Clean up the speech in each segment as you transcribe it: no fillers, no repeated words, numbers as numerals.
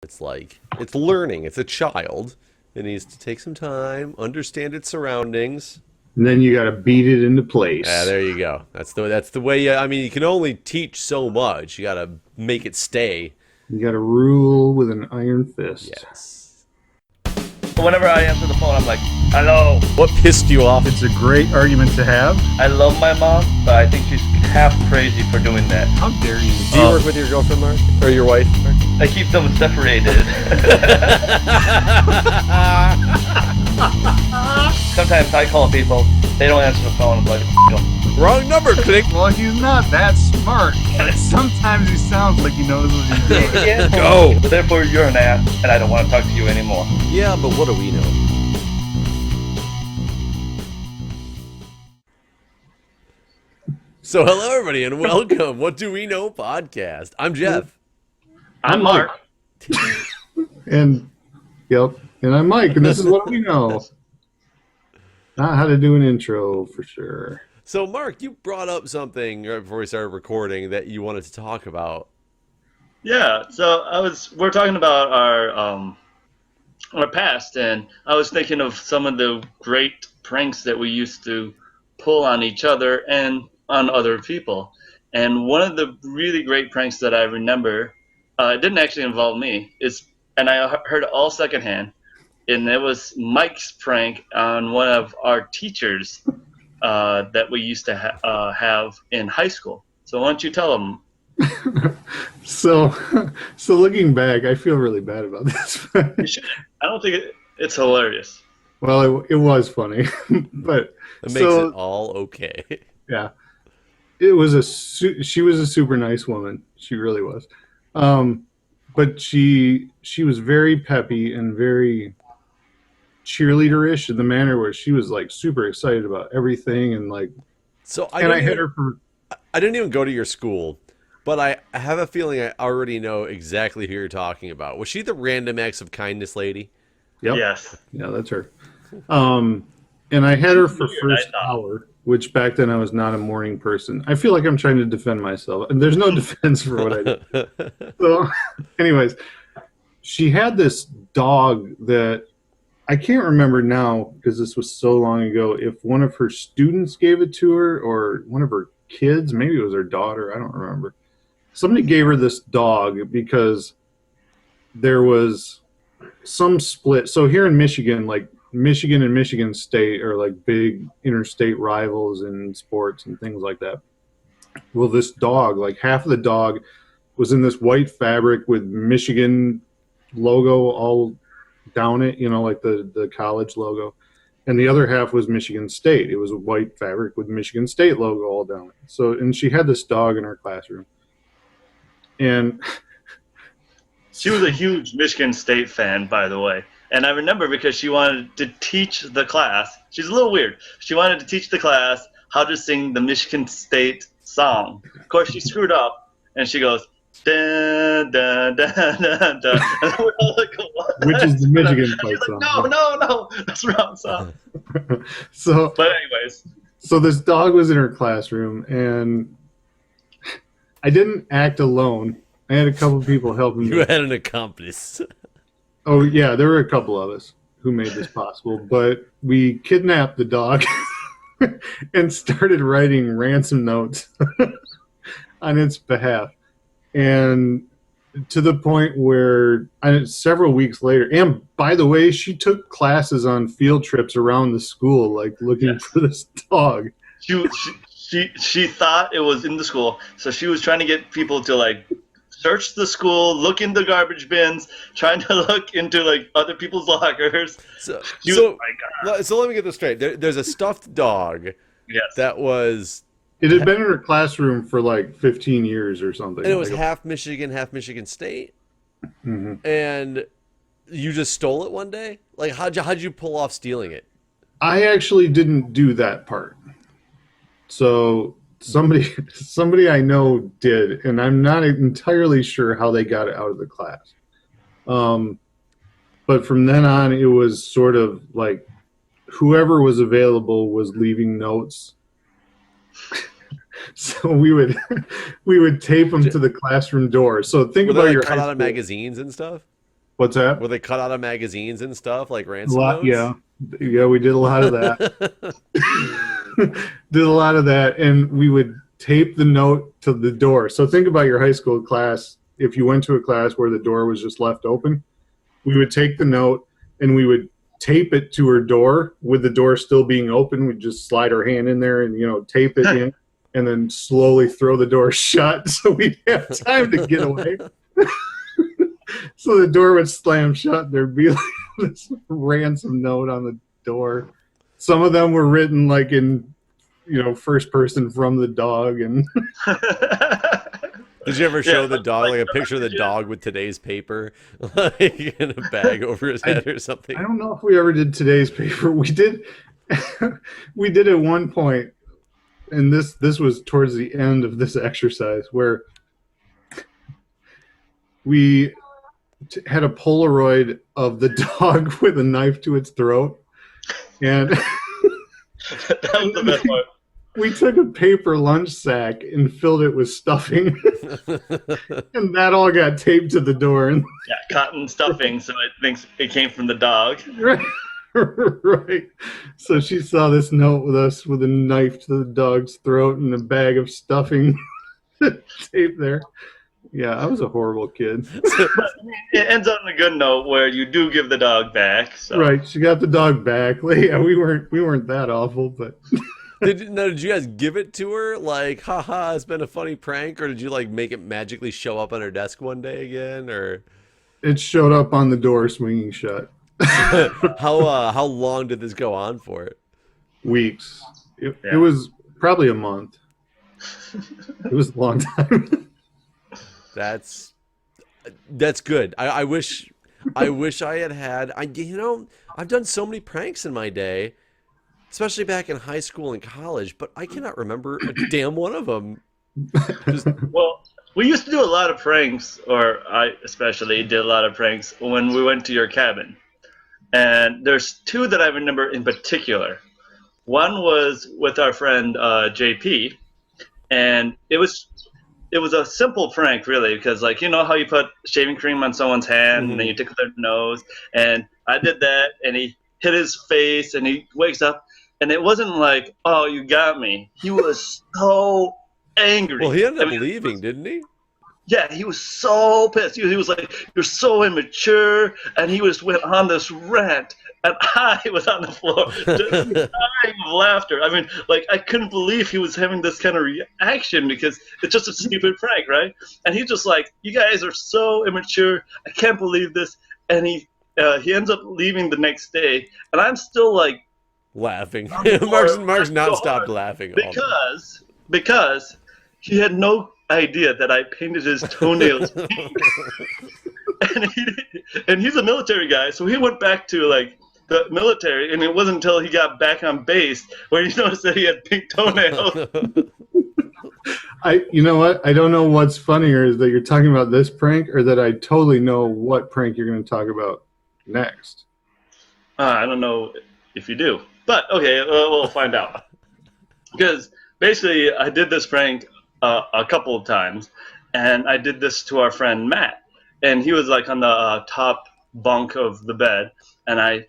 It's like it's learning. It's a child. It needs to take some time, understand its surroundings. And then you got to beat it into Yeah, place. there you go. That's the way. I mean, you can only teach so much. You got to make it stay. You got to rule with an iron fist. Yes. Whenever I answer the phone, I'm like, hello. What pissed you off? It's a great argument to have. I love my mom, but I think she's half crazy for doing that. How dare you? Do you work with your girlfriend, Mark, or your wife? Mark? I keep them separated. Sometimes I call people, they don't answer the phone. I'm like, Wrong number. Click. Well, he's not that smart. Sometimes he sounds like he knows what he's doing. yeah. Go. Therefore, you're an ass, and I don't want to talk to you anymore. Yeah, but what do we know? So, hello, everybody, and welcome. What Do We Know podcast. I'm Jeff. I'm Mark. And I'm Mike, and this is what we know. Not how to do an intro for sure. So, Mark, you brought up something right before we started recording that you wanted to talk about. Yeah, so we're talking about our past, and I was thinking of some of the great pranks that we used to pull on each other and on other people. And one of the really great pranks that I remember, it didn't actually involve me, and I heard it all secondhand, and it was Mike's prank on one of our teachers that we used to have in high school. So why don't you tell them? So looking back, I feel really bad about this. You should. I don't think it's hilarious. Well, it was funny, but It makes it all okay. yeah, it was she was a super nice woman. She really was. But she was very peppy and very cheerleaderish in the manner where she was like super excited about everything and like. So I hit her for. I didn't even go to your school, but I have a feeling I already know exactly who you're talking about. Was she the random acts of kindness lady? Yep. Yes. Yeah, that's her. And I had her for first hour, which back then I was not a morning person. I feel like I'm trying to defend myself, and there's no defense for what I did. So, anyways, she had this dog that I can't remember now because this was so long ago. If one of her students gave it to her or one of her kids, maybe it was her daughter, I don't remember. Somebody gave her this dog because there was some split. So here in Michigan, like Michigan and Michigan State are like big interstate rivals in sports and things like that. Well, this dog, like half of the dog was in this white fabric with Michigan logo all down it, like the college logo. And the other half was Michigan State. It was a white fabric with Michigan State logo all down it. So, and she had this dog in her classroom. And She was a huge Michigan State fan, by the way. And I remember because she wanted to teach the class. She's a little weird. She wanted to teach the class how to sing the Michigan State song. Of course, she screwed up, and she goes, da, da, da, da, da. And we're all like, what? which is the Michigan fight She's like, song. no, that's the wrong song. But anyways. So this dog was in her classroom, and I didn't act alone. I had a couple of people helping me. You had an accomplice. Oh, yeah, there were a couple of us who made this possible, but we kidnapped the dog and started writing ransom notes on its behalf. And to the point where several weeks later, and by the way, she took classes on field trips around the school, like looking for this dog. She thought it was in the school, so she was trying to get people to like search the school, look in the garbage bins, trying to look into like other people's lockers. So my God. so let me get this straight. There's a stuffed dog Yes. that was, It had been in her classroom for like 15 years or something. and it was like, half Michigan State. Mhm. And you just stole it one day? Like, how'd you pull off stealing it? I actually didn't do that part. So somebody I know did, and I'm not entirely sure how they got it out of the class. But from then on, it was sort of like whoever was available was leaving notes. So we would tape them to the classroom door. So think Were they about like your cut high out of school. magazines and stuff? What's that? Were they cut out of magazines and stuff like A ransom lot, notes? yeah, we did a lot of that. Did a lot of that, and we would tape the note to the door. So think about your high school class. If you went to a class where the door was just left open, we would take the note and we would tape it to her door with the door still being open. We'd just slide our hand in there and tape it in, and then slowly throw the door shut so we'd have time to get away. So the door would slam shut. There'd be like this ransom note on the door. Some of them were written like in, first person from the dog. And Did you ever show the dog like a picture of the dog with today's paper, like in a bag over his head or something? I don't know if we ever did today's paper. We did. We did at one point, and this was towards the end of this exercise where we had a Polaroid of the dog with a knife to its throat, and That was the best part. we took a paper lunch sack and filled it with stuffing, and that all got taped to the door. And Yeah, cotton stuffing, so it thinks it came from the dog. right. So she saw this note with us with a knife to the dog's throat and a bag of stuffing taped there. Yeah, I was a horrible kid. But it ends on a good note where you do give the dog back. So. Right, she got the dog back. Yeah, we weren't that awful, but Did you guys give it to her like, haha, it's been a funny prank, or did you like make it magically show up on her desk one day again, or it showed up on the door swinging shut. how long did this go on for? Weeks. It was probably a month. It was a long time. That's good. I wish I had I've done so many pranks in my day, especially back in high school and college, but I cannot remember a damn one of them. Well, we used to do a lot of pranks, or I especially did a lot of pranks when we went to your cabin. And there's two that I remember in particular. One was with our friend JP, and it was a simple prank, really, because like how you put shaving cream on someone's hand and then you tickle their nose, and I did that, and he hit his face, and he wakes up, and it wasn't like, oh, you got me. He was so angry. Well, he ended up leaving, didn't he? Yeah, he was so pissed. He was like, "You're so immature," and he went on this rant, and I was on the floor just dying of laughter. I mean, like, I couldn't believe he was having this kind of reaction because it's just a stupid prank, right? And he's just like, "You guys are so immature. I can't believe this." And he ends up leaving the next day, and I'm still like laughing. Mark's not stopped laughing because he had no idea that I painted his toenails pink. and he's a military guy, so he went back to like the military, and it wasn't until he got back on base where he noticed that he had pink toenails. You know what? I don't know what's funnier, is that you're talking about this prank or that I totally know what prank you're going to talk about next. I don't know if you do, but okay, we'll find out. Because basically, I did this prank a couple of times, and I did this to our friend Matt, and he was like on the top bunk of the bed, and I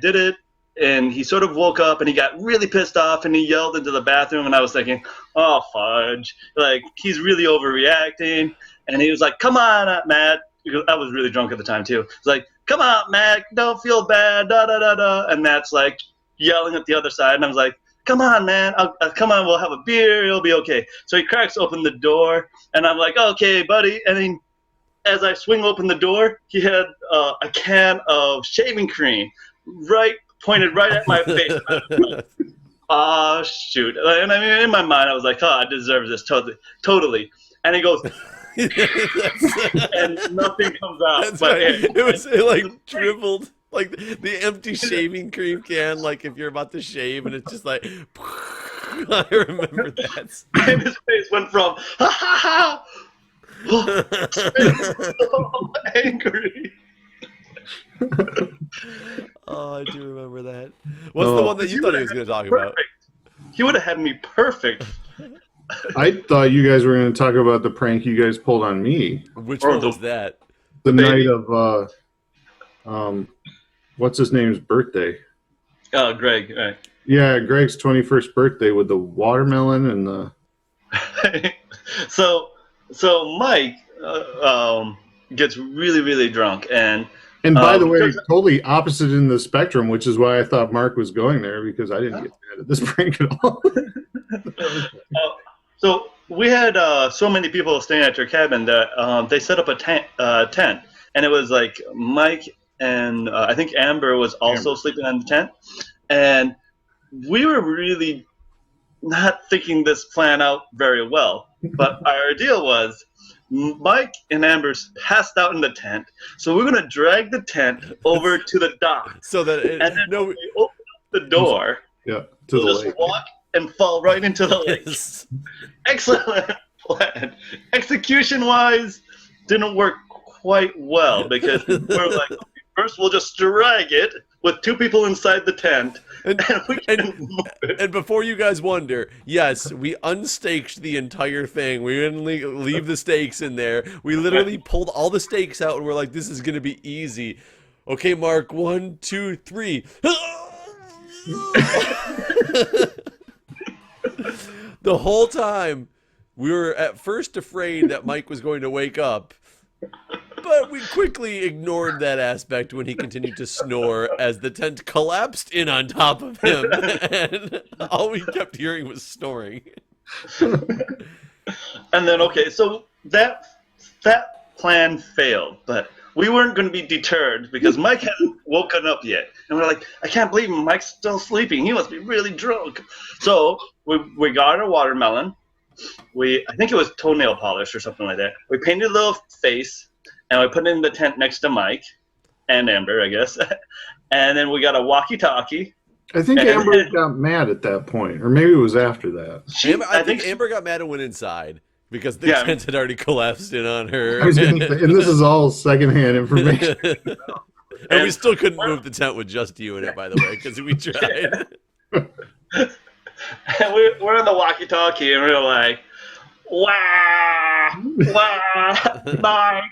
did it, and he sort of woke up, and he got really pissed off, and he yelled into the bathroom, and I was thinking, oh fudge, like he's really overreacting, and he was like, come on, Matt, because I was really drunk at the time too. He's like, come on, Matt, don't feel bad, da da da da, and Matt's like yelling at the other side, and I was like, come on, man. Come on, we'll have a beer. It'll be okay. So he cracks open the door, and I'm like, okay, buddy. And then as I swing open the door, he had a can of shaving cream pointed right at my face. Oh, shoot. And I mean, in my mind, I was like, oh, I deserve this totally. And he goes, and nothing comes out. That's right. It like dribbled. Like the empty shaving cream can, like if you're about to shave, and it's just like, I remember that. And his face went from, ha ha ha, so angry. Oh, I do remember that. What's the one that you thought he was going to talk about? He would have had me perfect. I thought you guys were going to talk about the prank you guys pulled on me. Which one was that? the night baby. of what's his name's birthday. Oh, Greg. Right. Yeah, Greg's 21st birthday with the watermelon and the. so Mike gets really really drunk, and And by the way, because totally opposite in the spectrum, which is why I thought Mark was going there because I didn't get mad at this prank at all. so we had so many people staying at your cabin that they set up a tent, and it was like Mike and I think Amber was also sleeping in the tent, and we were really not thinking this plan out very well. But our deal was Mike and Amber's passed out in the tent, so we're gonna drag the tent over to the dock, So that and then when we open up the door, Yeah, to we'll the just lake. walk and fall right into the lake. Excellent plan. Execution wise, didn't work quite well because we're like, okay, first we'll just drag it with two people inside the tent, and we can move it. And before you guys wonder, yes, we unstaked the entire thing. We didn't leave the stakes in there. We literally pulled all the stakes out and we're like, this is going to be easy. Okay, Mark, 1, 2, 3. The whole time, we were at first afraid that Mike was going to wake up, but we quickly ignored that aspect when he continued to snore as the tent collapsed in on top of him, and all we kept hearing was snoring. And then okay, so that plan failed, but we weren't going to be deterred because Mike hadn't woken up yet, and we're like, I can't believe Mike's still sleeping. He must be really drunk. So we got our watermelon. I think it was toenail polish or something like that. We painted a little face, and we put it in the tent next to Mike and Amber, I guess. And then we got a walkie-talkie. I think Amber got mad at that point, or maybe it was after that. I think Amber got mad and went inside because the tent had already collapsed in on her. I was gonna say, and this is all secondhand information. And we still couldn't move the tent with just you in it, by the way, because we tried. And we're on the walkie-talkie, and we're like, wah, wah, Mike,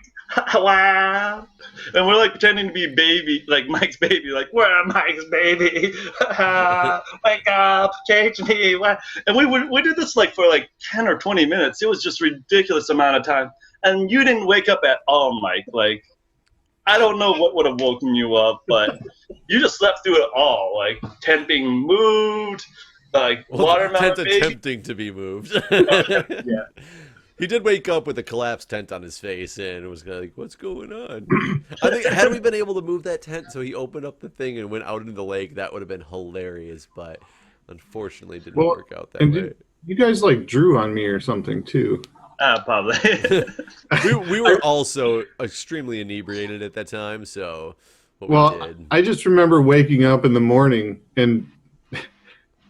wah. And we're like pretending to be baby, like Mike's baby, like, where Mike's baby? Wake up, change me. And we did this like for like 10 or 20 minutes. It was just ridiculous amount of time. And you didn't wake up at all, Mike. Like, I don't know what would have woken you up, but you just slept through it all. Like, tent being moved, like watermelon tent baby. attempting to be moved. Yeah. He did wake up with a collapsed tent on his face and was kind of like, what's going on? I think had we been able to move that tent so he opened up the thing and went out into the lake, that would have been hilarious, but unfortunately it didn't work out that way. You guys like drew on me or something too. Probably. we were also extremely inebriated at that time, so we did. I just remember waking up in the morning and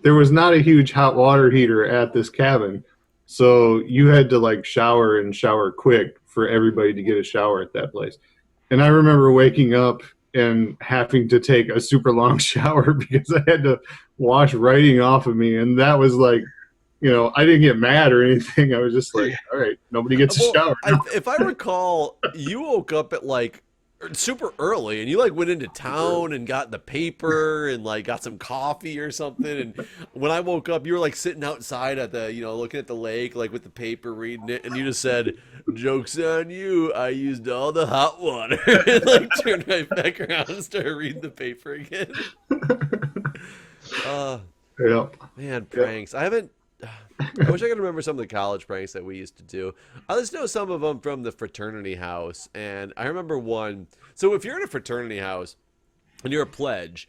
there was not a huge hot water heater at this cabin. So you had to like shower and shower quick for everybody to get a shower at that place. And I remember waking up and having to take a super long shower because I had to wash writing off of me. And that was like, I didn't get mad or anything. I was just like, all right, nobody gets a shower. If I recall, you woke up at like super early and you like went into town and got the paper and like got some coffee or something, and when I woke up you were like sitting outside at the looking at the lake like with the paper reading it, and you just said, joke's on you, I used all the hot water, and like turned right back around and started reading the paper again. Yeah. Man, pranks. I wish I could remember some of the college pranks that we used to do. I just know some of them from the fraternity house, and I remember one. So if you're in a fraternity house and you're a pledge,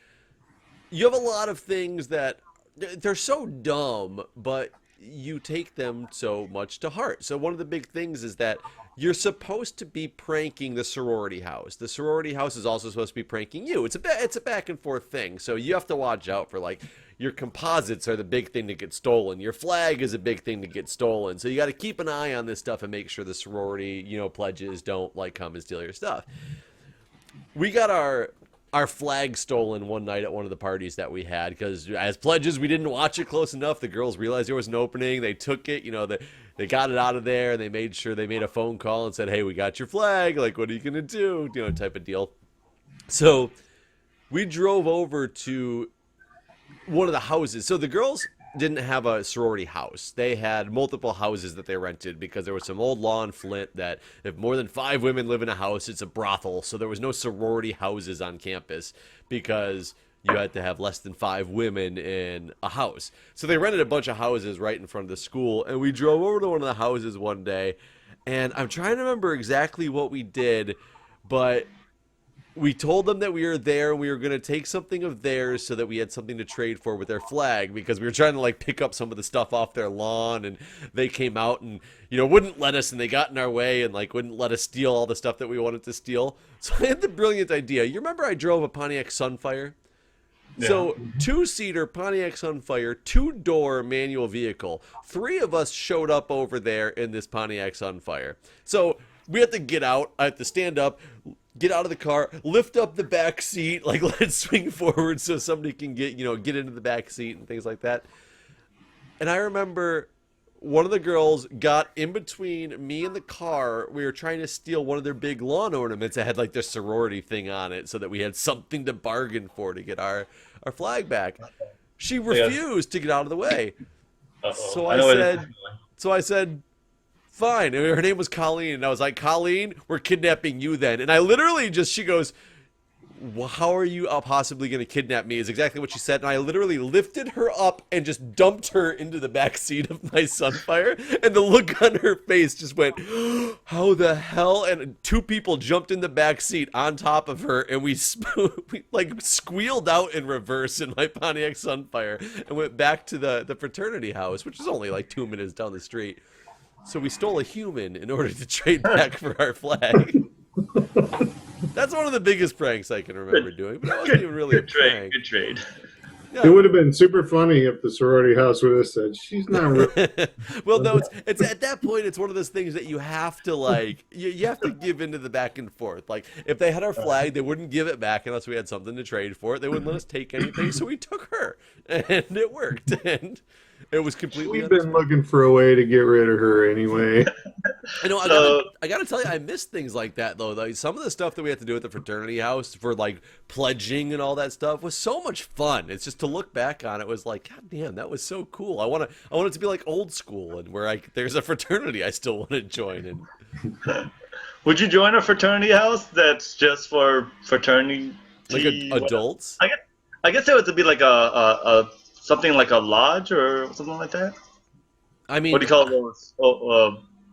you have a lot of things that they're so dumb, but you take them so much to heart. So one of the big things is that you're supposed to be pranking the sorority house. The sorority house is also supposed to be pranking you. It's a back and forth thing. So you have to watch out for like your composites are the big thing to get stolen. Your flag is a big thing to get stolen. So you got to keep an eye on this stuff and make sure the sorority, pledges don't like come and steal your stuff. We got our our flag stolen one night at one of the parties that we had because as pledges we didn't watch it close enough. The girls realized there was an opening. They took it, they got it out of there. They made sure they made a phone call and said, hey, we got your flag. Like, what are you going to do? Type of deal. So we drove over to one of the houses. So the girls didn't have a sorority house. They had multiple houses that they rented because there was some old law in Flint that if more than 5 women live in a house, it's a brothel. So there was no sorority houses on campus because you had to have less than 5 women in a house. So they rented a bunch of houses right in front of the school, and we drove over to one of the houses one day, and I'm trying to remember exactly what we did, but we told them that we were there and we were going to take something of theirs so that we had something to trade for with their flag because we were trying to like pick up some of the stuff off their lawn, and they came out and wouldn't let us, and they got in our way and like wouldn't let us steal all the stuff that we wanted to steal. So I had the brilliant idea. You remember I drove a Pontiac Sunfire? Yeah. So 2-seater Pontiac Sunfire, 2-door manual vehicle. 3 of us showed up over there in this Pontiac Sunfire. So we have to get out. I have to stand up, get out of the car, lift up the back seat, like let it swing forward so somebody can get into the back seat and things like that. And I remember one of the girls got in between me and the car. We were trying to steal one of their big lawn ornaments that had like their sorority thing on it so that we had something to bargain for to get our flag back. She refused to get out of the way. So I said, fine. And her name was Colleen. And I was like, Colleen, we're kidnapping you then. And I literally she goes, well, how are you possibly going to kidnap me is exactly what she said. And I literally lifted her up and just dumped her into the back seat of my Sunfire. And the look on her face just went, how the hell? And 2 people jumped in the back seat on top of her. And we like squealed out in reverse in my Pontiac Sunfire and went back to the fraternity house, which is only like 2 minutes down the street. So we stole a human in order to trade back for our flag. That's one of the biggest pranks I can remember doing, but it wasn't even really a prank. Good trade. Yeah. It would have been super funny if the sorority house would have said, she's not real. Well, no, it's at that point, it's one of those things that you have to like, you have to give into the back and forth. Like if they had our flag, they wouldn't give it back unless we had something to trade for it. They wouldn't let us take anything, so we took her, and it worked. And it was completely. We've been looking for a way to get rid of her anyway. I know. I gotta tell you, I miss things like that though. Like some of the stuff that we had to do at the fraternity house for like pledging and all that stuff was so much fun. It's just to look back on it was like, God damn, that was so cool. I want it to be like old school and where there's a fraternity I still want to join. And would you join a fraternity house that's just for fraternity? Like adults? I guess it would be like a something like a lodge or something like that. I mean, what do you call those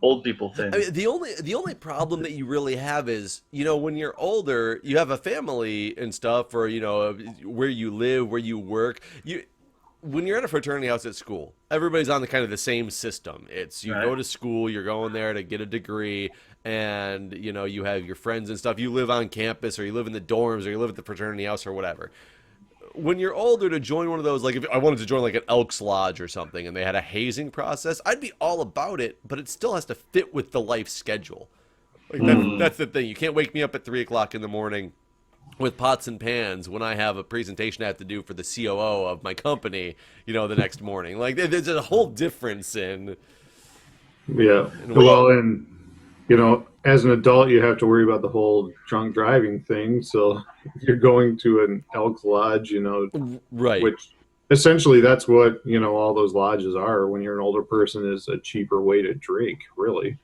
old people things? I mean, the only problem that you really have is, when you're older, you have a family and stuff, or where you live, where you work. When you're at a fraternity house at school, everybody's on the kind of the same system. It's you go to school, you're going there to get a degree, and you have your friends and stuff. You live on campus, or you live in the dorms, or you live at the fraternity house, or whatever. When you're older, to join one of those, like if I wanted to join like an Elks Lodge or something and they had a hazing process, I'd be all about it, but it still has to fit with the life schedule. Like that's the thing. You can't wake me up at 3 o'clock in the morning with pots and pans when I have a presentation I have to do for the COO of my company, the next morning. Like there's a whole difference in. Yeah. And as an adult, you have to worry about the whole drunk driving thing. So if you're going to an Elks Lodge, right. Which essentially that's what, all those lodges are. When you're an older person, is a cheaper way to drink, really.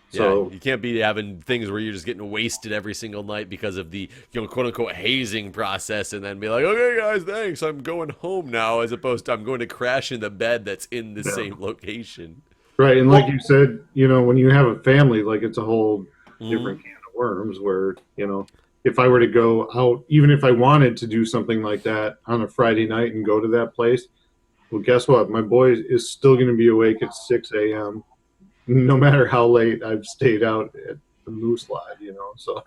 So you can't be having things where you're just getting wasted every single night because of the, quote unquote hazing process, and then be like, okay guys, thanks, I'm going home now, as opposed to I'm going to crash in the bed that's in the same location. Right, and like you said, when you have a family, like it's a whole different can of worms where, if I were to go out, even if I wanted to do something like that on a Friday night and go to that place, well, guess what? My boy is still going to be awake at 6 a.m. no matter how late I've stayed out at the Moose Lodge, so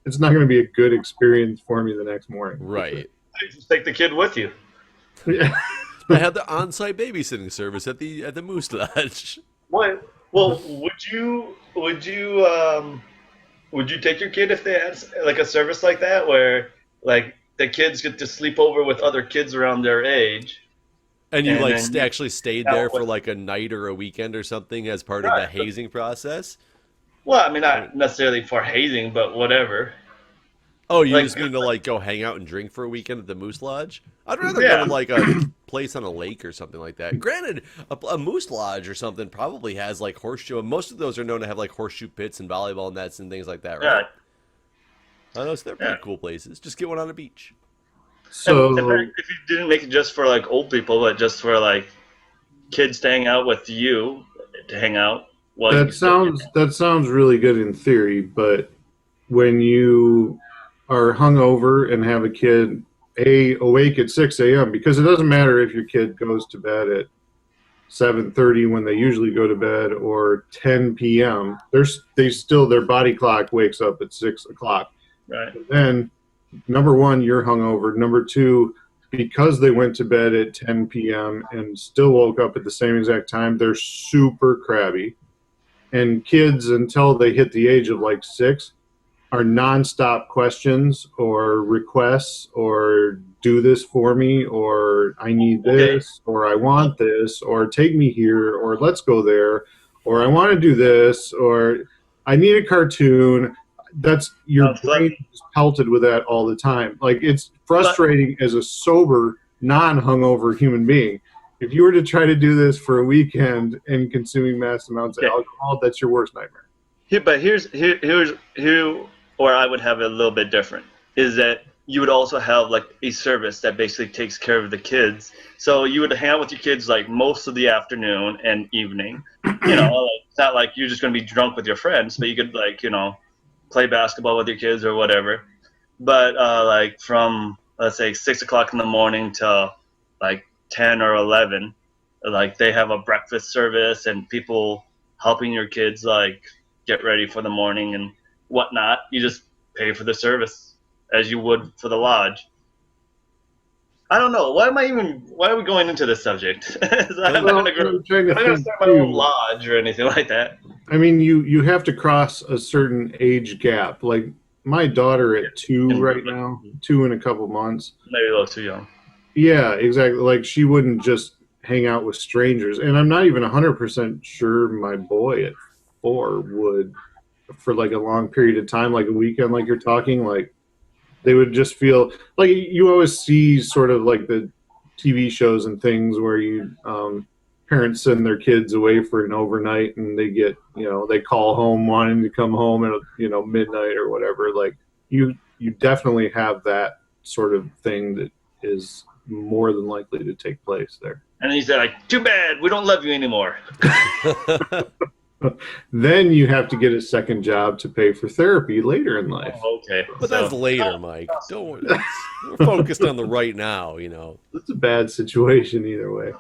it's not going to be a good experience for me the next morning. Right. Just take the kid with you. Yeah. I had the on-site babysitting service at the Moose Lodge. What? Well, would you Would you take your kid if they had like a service like that where like the kids get to sleep over with other kids around their age, And you and like then you actually stayed hang there out for with like a night or a weekend or something as part of the right? hazing process? Well, I mean, I mean, not necessarily for hazing, but whatever. oh, you Like, just mean to like go hang out and drink for a weekend at the Moose Lodge? I'd rather go to yeah, like a place on a lake or something like that. Granted, a Moose Lodge or something probably has like horseshoe, and most of those are known to have like horseshoe pits and volleyball nets and things like that, yeah, right? I know, so they're yeah. pretty cool places. Just get one on a beach. And in So fact, if you didn't make it just for like old people, but just for like kids to hang out with you to hang out while you still. that sounds really good in theory, but when you are hungover and have a kid awake at 6 a.m., because it doesn't matter if your kid goes to bed at 7:30 when they usually go to bed or 10 p.m. They still their body clock wakes up at 6 o'clock. Right. Then number one, you're hungover. Number two, because they went to bed at 10 p.m. and still woke up at the same exact time, they're super crabby. And kids, until they hit the age of like 6, are nonstop questions or requests or do this for me or I need Okay. this or I want this or take me here or let's go there or I want to do this or I need a cartoon. That's your Sounds fun. brain is pelted with that all the time. Like it's But frustrating as a sober, non-hungover human being. If you were to try to do this for a weekend and consuming mass amounts of okay. alcohol, that's your worst nightmare. Here where I would have it a little bit different is that you would also have like a service that basically takes care of the kids. So you would hang out with your kids like most of the afternoon and evening. Like, it's not like you're just going to be drunk with your friends, but you could like play basketball with your kids or whatever. But like from let's say 6 o'clock in the morning to like 10 or 11, like they have a breakfast service and people helping your kids like get ready for the morning and whatnot. You just pay for the service as you would for the lodge. I don't know. Why are we going into this subject? I'm not Well, gonna I'm trying to think start my own too. lodge or anything like that. I mean, you have to cross a certain age gap. Like my daughter at 2 And right now, 2 in a couple months. maybe a little too young. Yeah, exactly. Like she wouldn't just hang out with strangers. And I'm not even 100% sure my boy at 4 would for like a long period of time, like a weekend, like you're talking, like they would just feel like you always see sort of like the TV shows and things where parents send their kids away for an overnight and they get they call home wanting to come home at midnight or whatever. Like you definitely have that sort of thing that is more than likely to take place there. And then he said, like, too bad, we don't love you anymore. Then you have to get a second job to pay for therapy later in life. Oh, okay. But that's later, Mike. Don't. We're focused on the right now. It's a bad situation either way.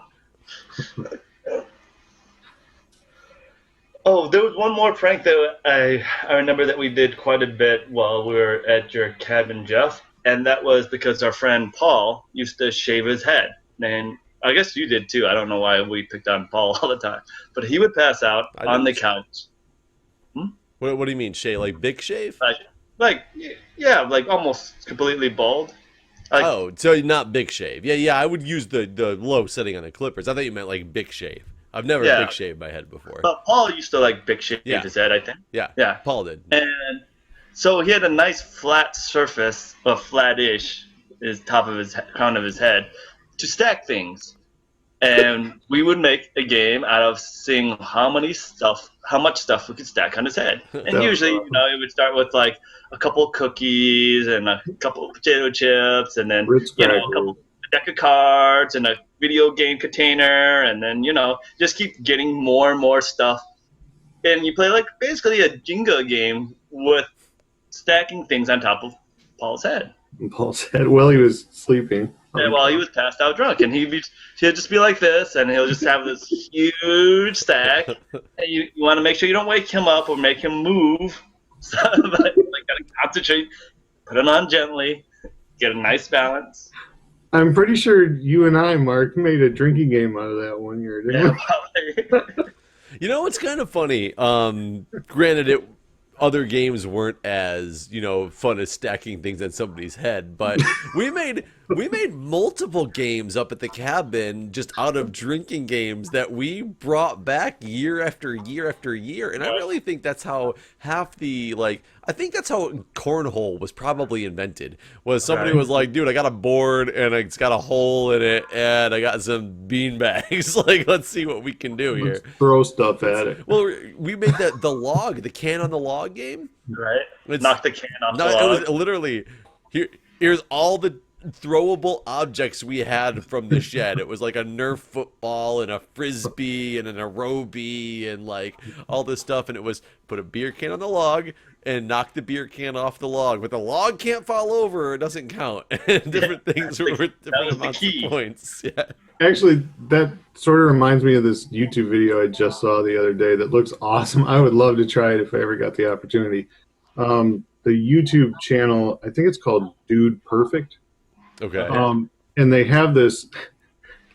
Oh, there was one more prank that I remember that we did quite a bit while we were at your cabin, Jeff, and that was because our friend Paul used to shave his head. And I guess you did too. I don't know why we picked on Paul all the time, but he would pass out on the couch. What do you mean shave? Like big shave? Like yeah, like almost completely bald. Like, Oh, so not big shave. Yeah. I would use the low setting on the clippers. I thought you meant like big shave. I've never Yeah. big shaved my head before. but Paul used to like big shave Yeah. his head, I think. Yeah. Yeah. Paul did. And so he had a nice flat surface, or flat-ish, is top of his crown of his head, to stack things. And we would make a game out of seeing how much stuff we could stack on his head. And That's usually, awesome. it would start with like a couple of cookies and a couple of potato chips, and then Ritz a deck of cards and a video game container, and then just keep getting more and more stuff. And you play like basically a Jenga game with stacking things on top of Paul's head. Paul said, well, he was sleeping. And while he was passed out drunk, and he'd just be like this, and he'll just have this huge stack. And you want to make sure you don't wake him up or make him move. So, but gotta concentrate, put it on gently, get a nice balance. I'm pretty sure you and I, Mark, made a drinking game out of that one year, didn't Yeah, we? It's kind of funny. Granted, other games weren't as, fun as stacking things on somebody's head. But we made multiple games up at the cabin just out of drinking games that we brought back year after year after year. And I really think that's how half the I think that's how cornhole was probably invented. Was somebody was like, dude, I got a board and it's got a hole in it and I got some bean bags. Let's see what we can do here. Let's throw stuff at it. Well, we made the can on the log game. Right. Knock the can off the log. It was literally here's all the throwable objects we had from the shed. It was like a Nerf football and a frisbee and an aerobie and all this stuff. And it was put a beer can on the log and knock the beer can off the log, but the log can't fall over. It doesn't count. Different things were worth different amounts of points. Yeah. Actually, that sort of reminds me of this YouTube video I just saw the other day that looks awesome. I would love to try it if I ever got the opportunity. The YouTube channel, I think it's called Dude Perfect. Okay. And they have this,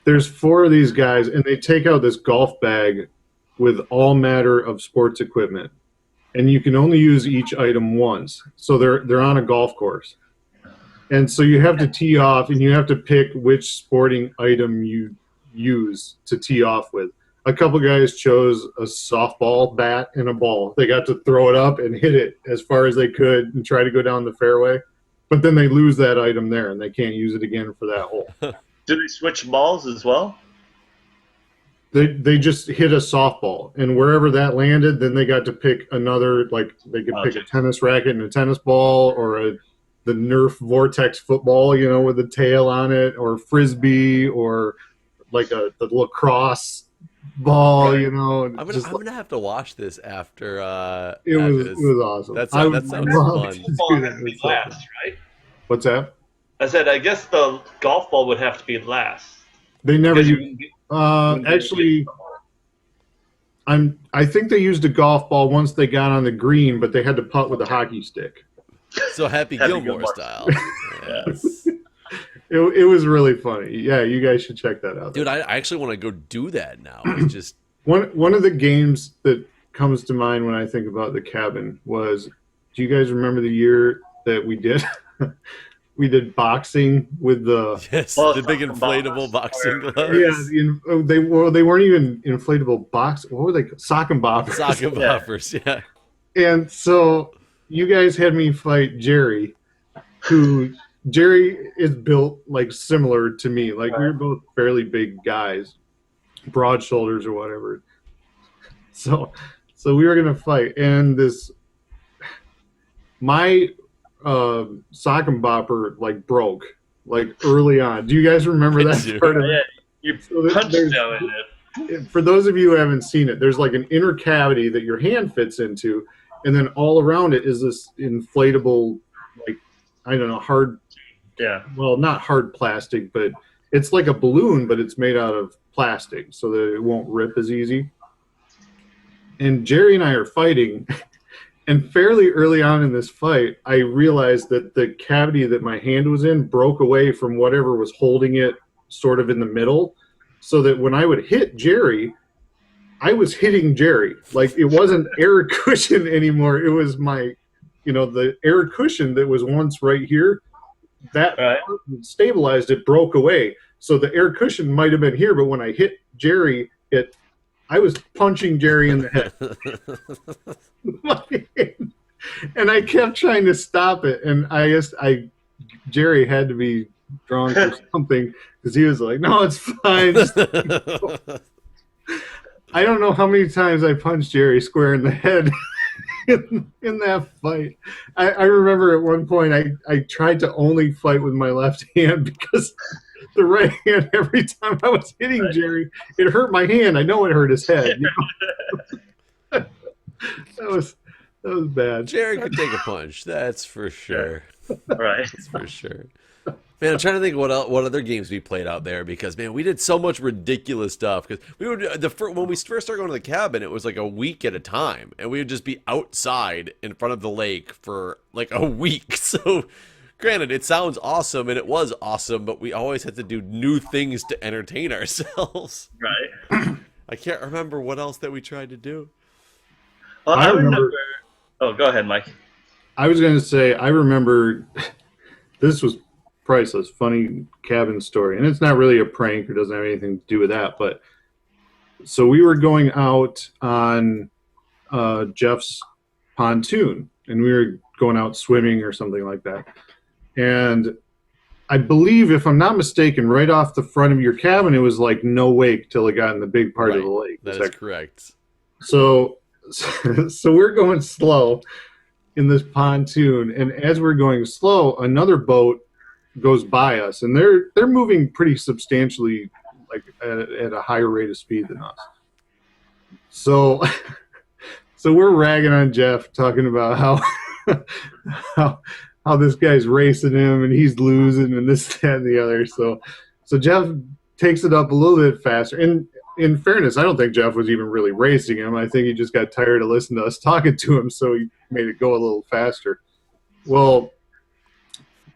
there's 4 of these guys, and they take out this golf bag with all matter of sports equipment. And you can only use each item once. So they're on a golf course. And so you have to tee off, and you have to pick which sporting item you use to tee off with. A couple guys chose a softball bat and a ball. They got to throw it up and hit it as far as they could and try to go down the fairway. But then they lose that item there, and they can't use it again for that hole. Do they switch balls as well? They just hit a softball, and wherever that landed, then they got to pick another, they could pick a tennis racket and a tennis ball, or the Nerf Vortex football, with the tail on it, or frisbee, or the lacrosse ball, I'm gonna have to watch this after. It was awesome. That sounds fun. Ball has to be last, right? What's that? I said, I guess the golf ball would have to be last. They never actually. I think they used a golf ball once they got on the green, but they had to putt with a hockey stick. So Happy Gilmore style. Yes. It was really funny. Yeah, you guys should check that out. Dude, I actually want to go do that now. It's just one of the games that comes to mind when I think about the cabin was, do you guys remember the year that we did we did boxing with the the big inflatable boxing gloves? Yeah, they weren't even inflatable box. What were they? Sock and boppers. Sock and boppers, yeah. And so you guys had me fight Jerry, who Jerry is built similar to me. We were both fairly big guys, broad shoulders or whatever. So we were gonna fight, and my sock and bopper broke early on. Do you guys remember that part of it? Yeah, you punched down in it. For those of you who haven't seen it, there's an inner cavity that your hand fits into, and then all around it is this inflatable, I don't know, hard. Yeah. Well, not hard plastic, but it's like a balloon, but it's made out of plastic so that it won't rip as easy. And Jerry and I are fighting, and fairly early on in this fight, I realized that the cavity that my hand was in broke away from whatever was holding it sort of in the middle, so that when I would hit Jerry, I was hitting Jerry. It wasn't air cushion anymore. It was my, the air cushion that was once right here. That stabilized, it broke away. So the air cushion might have been here, but when I hit Jerry, I was punching Jerry in the head. And I kept trying to stop it, and Jerry had to be drunk or something, because he was like, "No, it's fine." I don't know how many times I punched Jerry square in the head in that fight. I remember at one point I tried to only fight with my left hand, because the right hand, every time I was hitting Jerry, it hurt my hand. I know it hurt his head. That was bad. Jerry could take a punch, that's for sure. Right. That's for sure. Man, I'm trying to think what other games we played out there, because man, we did so much ridiculous stuff. Because we would when we first started going to the cabin, it was a week at a time, and we would just be outside in front of the lake for a week. So, granted, it sounds awesome, and it was awesome, but we always had to do new things to entertain ourselves. Right. I can't remember what else that we tried to do. Well, I remember Oh, go ahead, Mike. I was going to say, I remember this was priceless, funny cabin story. And it's not really a prank or doesn't have anything to do with that. But so we were going out on Jeff's pontoon and we were going out swimming or something like that. And I believe, if I'm not mistaken, right off the front of your cabin, it was like no wake till it got in the big part of the lake. That is correct. So, so we're going slow in this pontoon, and as we're going slow, another boat goes by us, and they're moving pretty substantially, like at a higher rate of speed than us. So, so we're ragging on Jeff, talking about how this guy's racing him and he's losing and this, that, and the other. So Jeff takes it up a little bit faster. And in fairness, I don't think Jeff was even really racing him. I think he just got tired of listening to us talking to him, so he made it go a little faster. Well,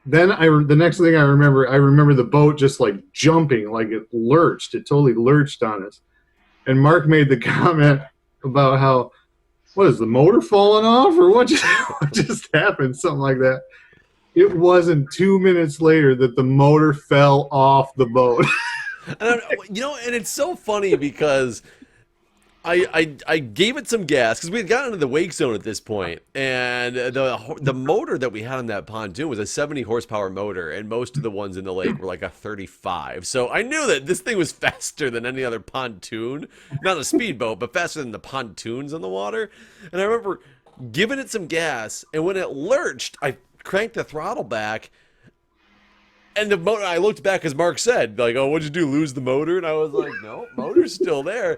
then the next thing I remember the boat just like jumping, like it lurched. It totally lurched on us. And Mark made the comment about how, what is the motor falling off or what just happened? Something like that. It wasn't 2 minutes later that the motor fell off the boat. And and it's so funny because I gave it some gas because we had gotten into the wake zone at this point, and the motor that we had on that pontoon was a 70 horsepower motor, and most of the ones in the lake were like a 35. So I knew that this thing was faster than any other pontoon, not a speedboat, but faster than the pontoons on the water. And I remember giving it some gas, and when it lurched, I cranked the throttle back. And the motor, I looked back, as Mark said, like, "Oh, what'd you do? Lose the motor?" And I was like, "No, motor's still there."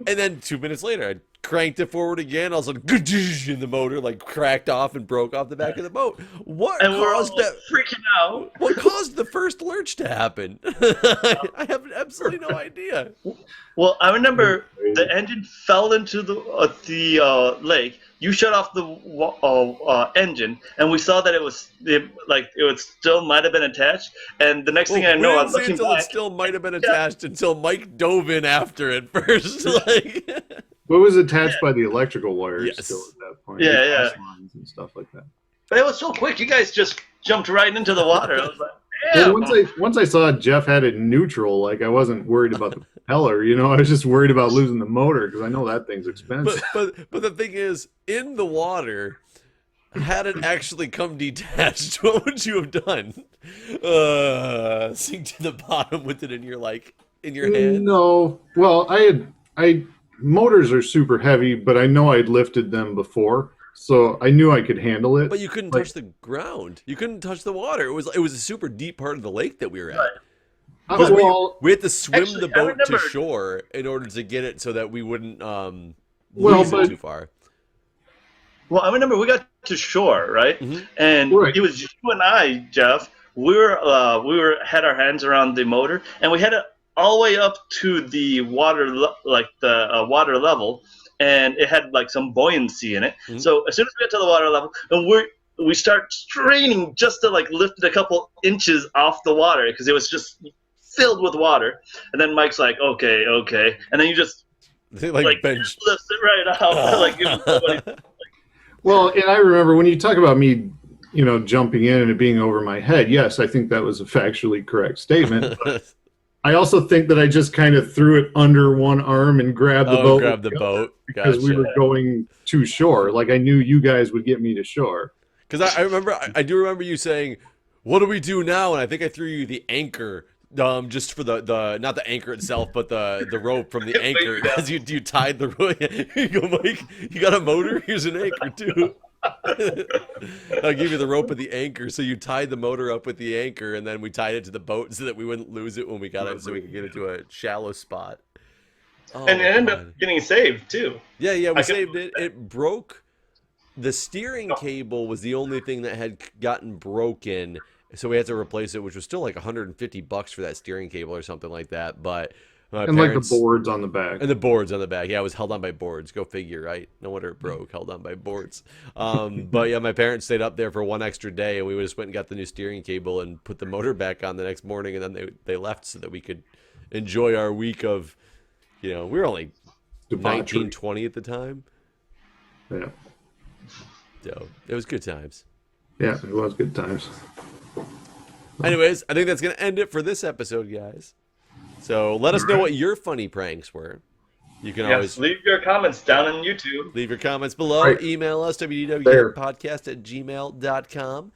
And then 2 minutes later, I cranked it forward again. I was like, and the motor like cracked off and broke off the back of the boat. What caused that? Freaking out. What caused the first lurch to happen? I have absolutely no idea. Well, I remember the engine fell into the lake. You shut off the engine, and we saw that it still might have been attached. And the next thing I know, I'm looking until back. It still might have been attached until Mike dove in after it first. Like, Well, it was attached by the electrical wires Yes. still at that point. Yeah, The yeah. gas lines and stuff like that. But it was so quick. You guys just jumped right into the water. I was like, damn. Well, once I saw Jeff had it in neutral, like I wasn't worried about the propeller, I was just worried about losing the motor because I know that thing's expensive. but the thing is, in the water, had it actually come detached, what would you have done? Sink to the bottom with it in your hand? No, well, motors are super heavy, but I know I'd lifted them before, so I knew I could handle it. But you couldn't touch the ground. You couldn't touch the water. It was a super deep part of the lake that we were at. Right. We had to swim Actually, the boat to remember- shore in order to get it so that we wouldn't lose it too far. Well, I remember we got to shore, right? Mhm. And Right. it was you and I, Jeff. We had our hands around the motor, and we had it all the way up to the water, water level, and it had like some buoyancy in it. Mhm. So as soon as we get to the water level, and we start straining just to like lift it a couple inches off the water because it was just filled with water. And then Mike's like, okay, and then you just like bench. lifts it right out. Like, it was nobody- Well, and I remember when you talk about me, jumping in and it being over my head, yes, I think that was a factually correct statement. I also think that I just kind of threw it under one arm and grabbed the boat. Grab the boat. Because we were going to shore. Like I knew you guys would get me to shore. Because I do remember you saying, "What do we do now?" And I think I threw you the anchor, just for the not the anchor itself, but the rope from the anchor, because you tied the rope. You go, Mike, you got a motor? Here's an anchor too. I'll give you the rope of the anchor, so you tied the motor up with the anchor, and then we tied it to the boat so that we wouldn't lose it when we got it, so we could get it to a shallow spot. Oh, and it ended God. up getting saved too. Yeah, we saved it. It broke. The steering cable was the only thing that had gotten broken, so we had to replace it, which was still like $150 for that steering cable or something like that. But my And parents, like the boards on the back. and the boards on the back, yeah, it was held on by boards. Go figure, right? No wonder it broke. Held on by boards. But yeah, my parents stayed up there for one extra day, and we just went and got the new steering cable and put the motor back on the next morning, and then they left so that we could enjoy our week of, we were only Debauchery. 19, 20 at the time. Yeah. So it was good times. Yeah, it was good times. Anyways, I think that's going to end it for this episode, guys. So let us know what your funny pranks were. You can always leave your comments down on YouTube. leave your comments below. Right. Email us, wdwpodcast@gmail.com.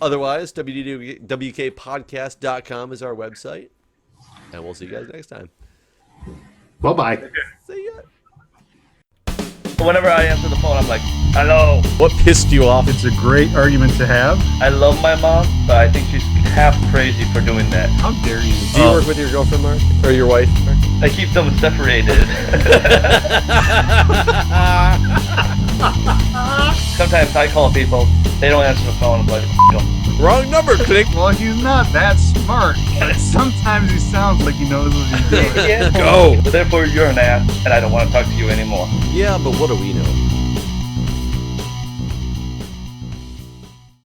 Otherwise, wdwkpodcast.com is our website. And we'll see you guys next time. Bye-bye. See ya. Whenever I answer the phone, I'm like, hello. What pissed you off? It's a great argument to have. I love my mom, but I think she's half crazy for doing that. How dare you? Do you work with your girlfriend, Mark? Or your wife, Mark? I keep them separated. Sometimes I call people, they don't answer the phone. I'm like, Wrong number, click. Well, he's not that smart. Sometimes he sounds like he knows what he's doing. Go. Therefore, you're an ass, and I don't want to talk to you anymore. Yeah, but what do we know?